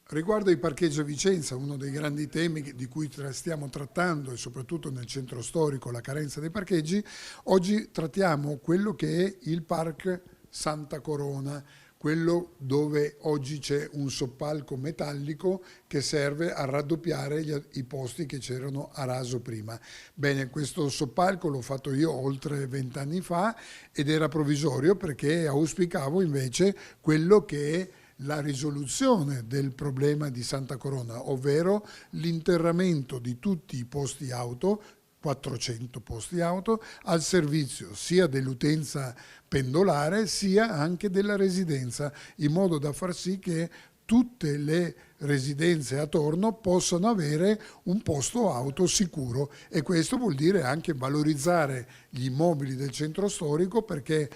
Riguardo i parcheggi a Vicenza, uno dei grandi temi di cui stiamo trattando e soprattutto nel centro storico, la carenza dei parcheggi, oggi trattiamo quello che è il Park Santa Corona, quello dove oggi c'è un soppalco metallico che serve a raddoppiare i posti che c'erano a raso prima. Bene, questo soppalco l'ho fatto io oltre 20 anni fa ed era provvisorio perché auspicavo invece quello che è la risoluzione del problema di Santa Corona, ovvero l'interramento di tutti i posti auto, 400 posti auto, al servizio sia dell'utenza pendolare sia anche della residenza, in modo da far sì che tutte le residenze attorno possano avere un posto auto sicuro, e questo vuol dire anche valorizzare gli immobili del centro storico, perché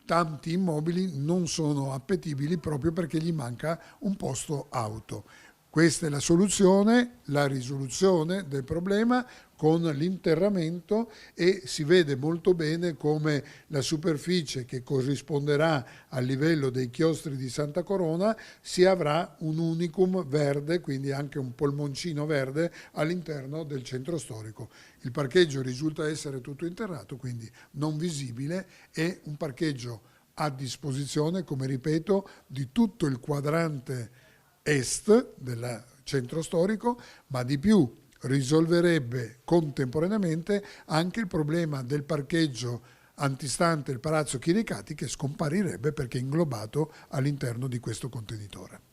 tanti immobili non sono appetibili proprio perché gli manca un posto auto. Questa è la soluzione, la risoluzione del problema con l'interramento, e si vede molto bene come la superficie che corrisponderà al livello dei chiostri di Santa Corona si avrà un unicum verde, quindi anche un polmoncino verde all'interno del centro storico. Il parcheggio risulta essere tutto interrato, quindi non visibile, è un parcheggio a disposizione, come ripeto, di tutto il quadrante est del centro storico, ma di più risolverebbe contemporaneamente anche il problema del parcheggio antistante il Palazzo Chiricati, che scomparirebbe perché inglobato all'interno di questo contenitore.